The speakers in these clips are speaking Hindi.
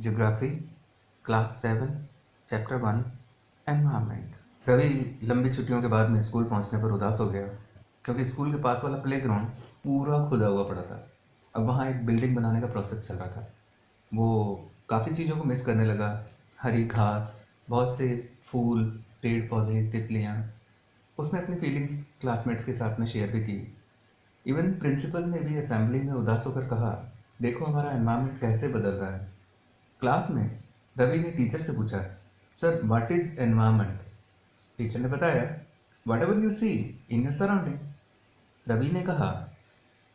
Geography class 7 chapter 1 environment. Ravi लंबी छुट्टियों के बाद में स्कूल पहुंचने पर उदास हो गया क्योंकि स्कूल के पास वाला प्लेग्राउंड पूरा खुदा हुआ पड़ा था। अब वहाँ एक बिल्डिंग बनाने का प्रोसेस चल रहा था। वो काफ़ी चीज़ों को मिस करने लगा। हरी घास, बहुत से फूल, पेड़ पौधे, तितलियाँ। उसने अपनी फीलिंग्स क्लासमेट्स के साथ में शेयर भी की। इवन प्रिंसिपल ने भी असेंबली में उदास होकर कहा, देखो हमारा एनवायरनमेंट कैसे बदल रहा है। क्लास में रवि ने टीचर से पूछा, sir what is environment? Teacher ने बताया, whatever you see in your surrounding. Ravi ने कहा,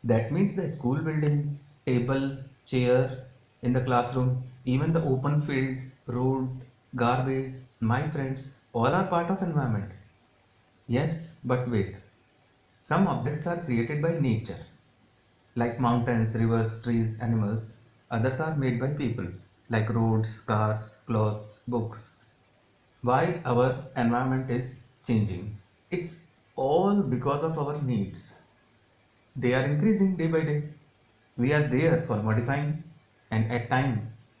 that means the school building, table, chair in the classroom, even the open field, road, garbage, my friends, all are part of environment. Yes, but wait. Some objects are created by nature, like mountains, rivers, trees, animals. Others are made by people, like roads, cars, clothes, books. Why our environment is changing? It's all because of our needs. They are increasing day by day. We are there for modifying and at times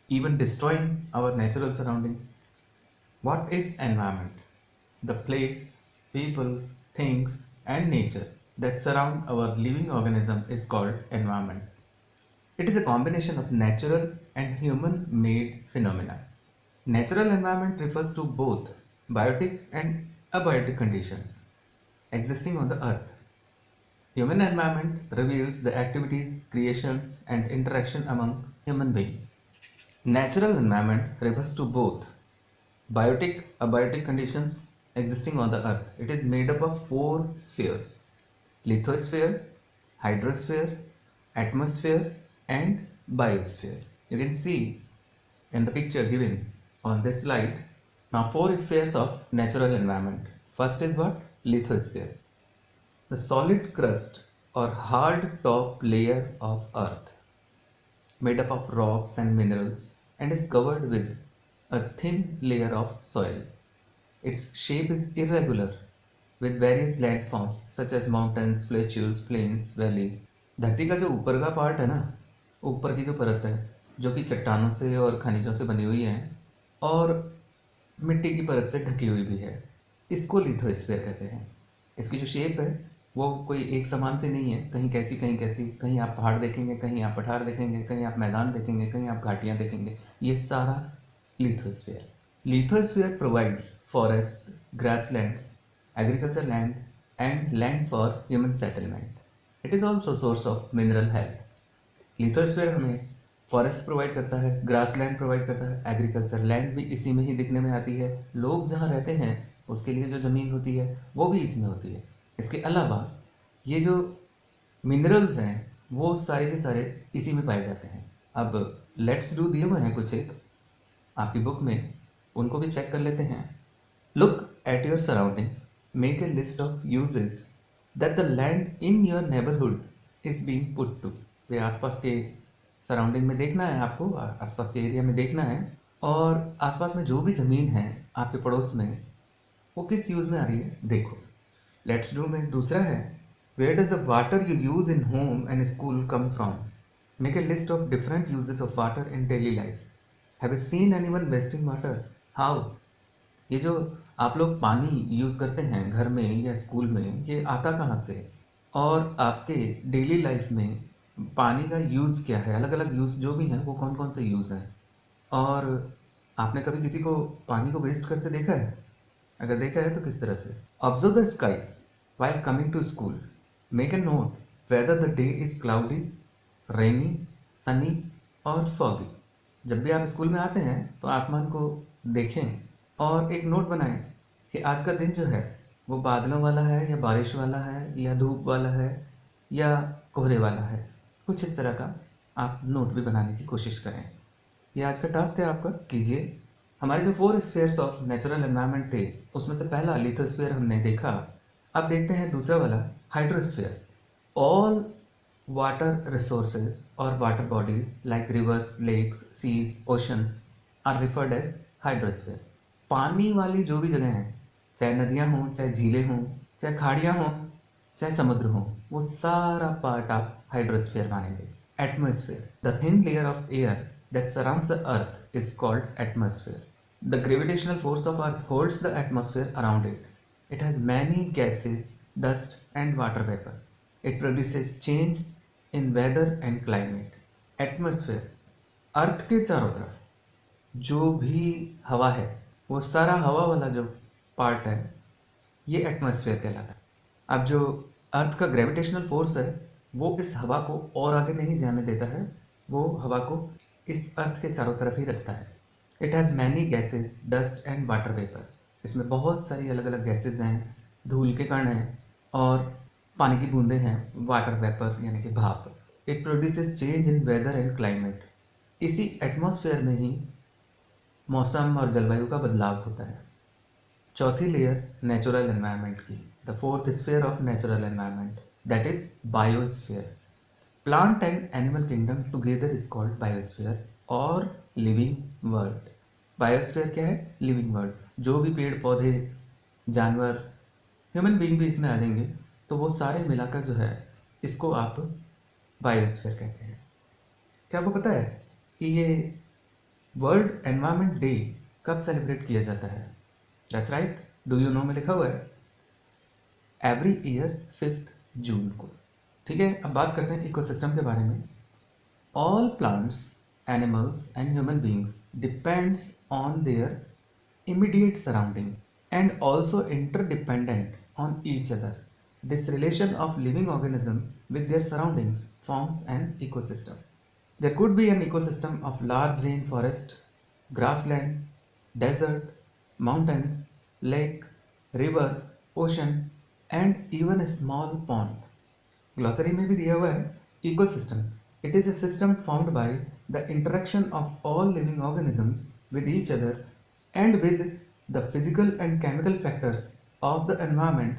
even destroying our natural surrounding. What is environment? The place, people, things, and nature that surround our living organism is called environment. It is a combination of natural and human made phenomena. Natural environment refers to both biotic and abiotic conditions existing on the earth. Human environment reveals the activities, creations, and interaction among human beings. Natural environment refers to both biotic, abiotic conditions existing on the earth. It is made up of four spheres: lithosphere, hydrosphere, atmosphere, and biosphere. You can see in the picture given on this slide. Now, four spheres of natural environment. First is what? Lithosphere. The solid crust or hard top layer of earth, made up of rocks and minerals, and is covered with a thin layer of soil. Its shape is irregular with various landforms such as mountains, plateaus, plains, valleys. धरती का जो ऊपर का पार्ट है ना, ऊपर की जो परत है जो कि चट्टानों से और खनिजों से बनी हुई है और मिट्टी की परत से ढकी हुई भी है, इसको लिथोस्फीयर कहते हैं। इसकी जो शेप है वो कोई एक समान से नहीं है, कहीं कैसी कहीं कैसी, कहीं आप पहाड़ देखेंगे, कहीं आप पठार देखेंगे, कहीं आप मैदान देखेंगे, कहीं आप घाटियाँ देखेंगे। ये सारा lithosphere. Lithosphere provides forests, grasslands, agriculture land, and land for human settlement. It is also source of mineral health. Lithosphere हमें फॉरेस्ट प्रोवाइड करता है, ग्रास लैंड प्रोवाइड करता है, एग्रीकल्चर लैंड भी इसी में ही दिखने में आती है। लोग जहाँ रहते हैं उसके लिए जो ज़मीन होती है वो भी इसमें होती है। इसके अलावा ये जो मिनरल्स हैं वो सारे के सारे इसी में पाए जाते हैं। अब लेट्स डू दिए हुए हैं कुछ एक आपकी बुक में, उनको भी चेक कर लेते हैं। Look at your surrounding, make a list of uses that the land in your neighbourhood is being put to. वे आसपास के सराउंडिंग में देखना है आपको, आसपास के एरिया में देखना है और आसपास में जो भी ज़मीन है आपके पड़ोस में वो किस यूज़ में आ रही है देखो। लेट्स डू में दूसरा है, where does the water you use in home and school come from? Make a list of different uses of water in daily life. Have you seen anyone wasting water? How? ये जो आप लोग पानी यूज़ करते हैं घर में या स्कूल में, ये आता कहाँ से? और आपके डेली लाइफ में पानी का यूज़ क्या है? अलग अलग यूज़ जो भी हैं वो कौन कौन से यूज़ हैं? और आपने कभी किसी को पानी को वेस्ट करते देखा है? अगर देखा है तो किस तरह से? Observe the sky while coming to school. Make a note whether the day is cloudy, rainy, sunny और foggy. जब भी आप स्कूल में आते हैं तो आसमान को देखें और एक नोट बनाएं कि आज का दिन जो है वो बादलों वाला है या बारिश वाला है या धूप वाला है या कोहरे वाला है। कुछ इस तरह का आप नोट भी बनाने की कोशिश करें। ये आज का टास्क है आपका, कीजिए। हमारे जो four spheres of natural environment थे उसमें से पहला लिथोस्फीयर हमने देखा। अब देखते हैं दूसरा वाला, हाइड्रोस्फीयर। ऑल वाटर रिसोर्सेज और water bodies like rivers, lakes, seas, oceans are referred as hydrosphere. पानी वाली जो भी जगह हैं, चाहे नदियाँ हों, चाहे झीलें हों, चाहे खाड़ियाँ हों, चाहे समुद्र हों, वो सारा पार्ट आप हाइड्रोस्फीयर मानेंगे। Atmosphere, the thin layer of air that surrounds the earth is called atmosphere. The gravitational force of earth holds the atmosphere around it. It has many gases, dust and water vapor. It produces change in weather and climate. Atmosphere, अर्थ के चारों तरफ जो भी हवा है वो सारा हवा वाला जो पार्ट है ये एटमॉस्फेयर कहलाता है। अब जो अर्थ का ग्रेविटेशनल फोर्स है वो इस हवा को और आगे नहीं जाने देता है, वो हवा को इस अर्थ के चारों तरफ ही रखता है। It has many gases, dust and water vapour. इसमें बहुत सारी अलग अलग गैसेज हैं, धूल के कण हैं और पानी की बूंदें हैं, वाटर वेपर यानी कि भाप। It produces change in weather and climate. इसी एटमॉस्फेयर में ही मौसम और जलवायु का बदलाव होता है। चौथी लेयर नेचुरल एनवायरनमेंट की, the fourth sphere of natural environment, that is biosphere. Plant and animal kingdom together is called biosphere और लिविंग वर्ल्ड। बायोस्फीयर क्या है? Living world. जो भी पेड़ पौधे, जानवर, ह्यूमन बीइंग भी इसमें आ जाएंगे, तो वो सारे मिलाकर जो है इसको आप बायोस्फीयर कहते हैं। क्या आपको पता है कि ये वर्ल्ड एनवायरनमेंट डे कब सेलिब्रेट किया जाता है? That's right, do you know में लिखा हुआ है एवरी ईयर 5 जून को। ठीक है, अब बात करते हैं इकोसिस्टम के बारे में। All plants, animals and human beings depends on their immediate surrounding and also interdependent on each other. This relation of living organism with their surroundings forms an ecosystem. There could be an ecosystem of large rainforest, grassland, desert, mountains, lake, river, ocean and even a small pond. Glossary में भी दिया हुआ है ecosystem. It is a system formed by the interaction of all living organisms with each other and with the physical and chemical factors of the environment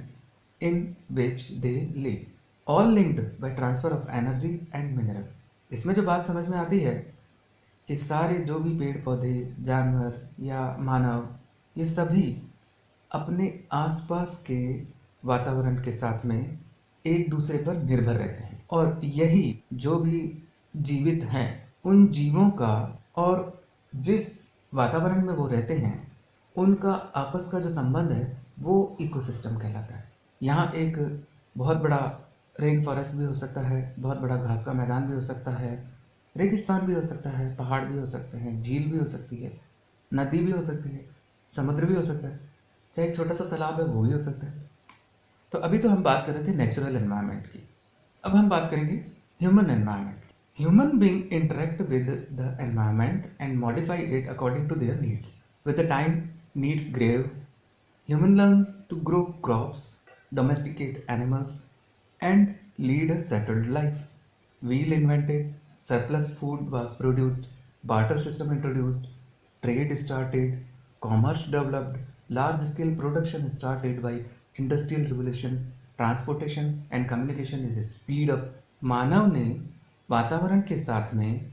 in which they live, all linked by transfer of energy and mineral. इसमें जो बात समझ में आती है कि सारे जो भी पेड़ पौधे, जानवर या मानव, ये सभी अपने आसपास के वातावरण के साथ में एक दूसरे पर निर्भर रहते हैं और यही जो भी जीवित हैं उन जीवों का और जिस वातावरण में वो रहते हैं उनका आपस का जो संबंध है वो इकोसिस्टम कहलाता है। यहाँ एक बहुत बड़ा रेन फॉरेस्ट भी हो सकता है, बहुत बड़ा घास का मैदान भी हो सकता है, रेगिस्तान भी हो सकता है, पहाड़ भी हो सकते हैं, झील भी हो सकती है, नदी भी हो सकती है, समुद्र भी हो सकता है, चाहे एक छोटा सा तालाब है वो भी हो सकता है। तो अभी तो हम बात कर रहे थे नेचुरल एनवायरनमेंट की, अब हम बात करेंगे human environment. Human beings interact with the environment and modify it according to their needs. With the time, needs grew. Humans learn to grow crops, domesticate animals, and lead a settled life. Wheel invented, surplus food was produced, barter system introduced, trade started, commerce developed, large-scale production started by industrial revolution, transportation and communication is speed up. मानव ने वातावरण के साथ में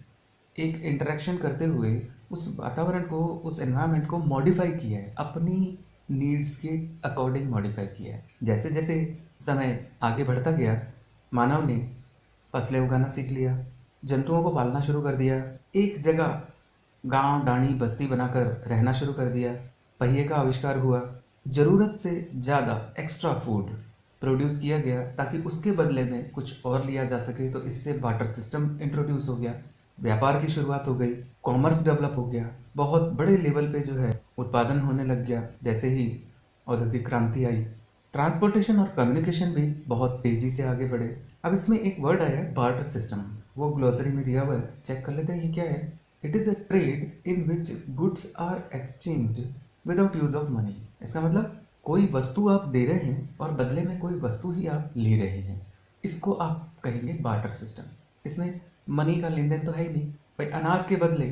एक इंटरेक्शन करते हुए उस वातावरण को, उस एनवायरनमेंट को मॉडिफाई किया है, अपनी नीड्स के अकॉर्डिंग मॉडिफाई किया है। जैसे जैसे समय आगे बढ़ता गया, मानव ने फसलें उगाना सीख लिया, जंतुओं को पालना शुरू कर दिया, एक जगह गांव डाणी बस्ती बनाकर रहना शुरू कर दिया, पहिए का आविष्कार हुआ, ज़रूरत से ज़्यादा एक्स्ट्रा फूड प्रोड्यूस किया गया ताकि उसके बदले में कुछ और लिया जा सके, तो इससे बार्टर सिस्टम इंट्रोड्यूस हो गया, व्यापार की शुरुआत हो गई, कॉमर्स डेवलप हो गया, बहुत बड़े लेवल पे जो है उत्पादन होने लग गया जैसे ही औद्योगिक क्रांति आई। ट्रांसपोर्टेशन और कम्युनिकेशन भी बहुत तेज़ी से आगे बढ़े। अब इसमें एक वर्ड आया है बार्टर सिस्टम, वो ग्लोसरी में दिया हुआ है, चेक कर लेते हैं ये क्या है। It is a trade in which goods are exchanged without use of money. इसका मतलब कोई वस्तु आप दे रहे हैं और बदले में कोई वस्तु ही आप ले रहे हैं, इसको आप कहेंगे बार्टर सिस्टम। इसमें मनी का लेन देन तो है ही नहीं भाई, अनाज के बदले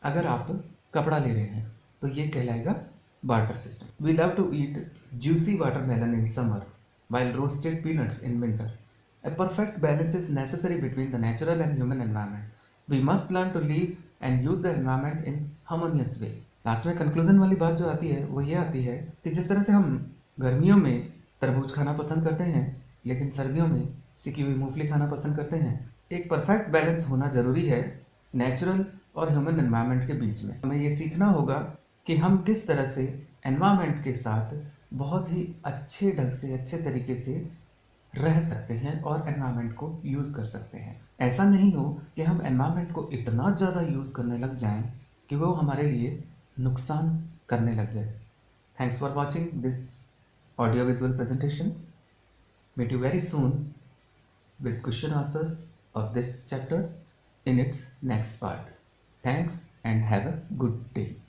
अगर आप कपड़ा ले रहे हैं तो ये कहलाएगा barter system. We love to eat juicy watermelon in summer while roasted peanuts in winter. A perfect balance is necessary between the natural and human environment. We must learn to live and use the environment in harmonious way. Last में कंक्लूजन वाली बात जो आती है वो ये आती है कि जिस तरह से हम गर्मियों में तरबूज खाना पसंद करते हैं लेकिन सर्दियों में सिकी हुई मूंगफली खाना पसंद करते हैं, एक परफेक्ट बैलेंस होना ज़रूरी है नेचुरल और ह्यूमन एनवायरनमेंट के बीच में। हमें ये सीखना होगा कि हम किस तरह से एनवायरनमेंट के साथ बहुत ही अच्छे ढंग से, अच्छे तरीके से रह सकते हैं और एनवायरनमेंट को यूज़ कर सकते हैं। ऐसा नहीं हो कि हम एनवायरनमेंट को इतना ज़्यादा यूज़ करने लग जाएं कि वो हमारे लिए नुकसान करने लग जाए। Thanks for watching this audio visual presentation. Meet you very soon with question answers of this chapter in its next part. Thanks and have a good day.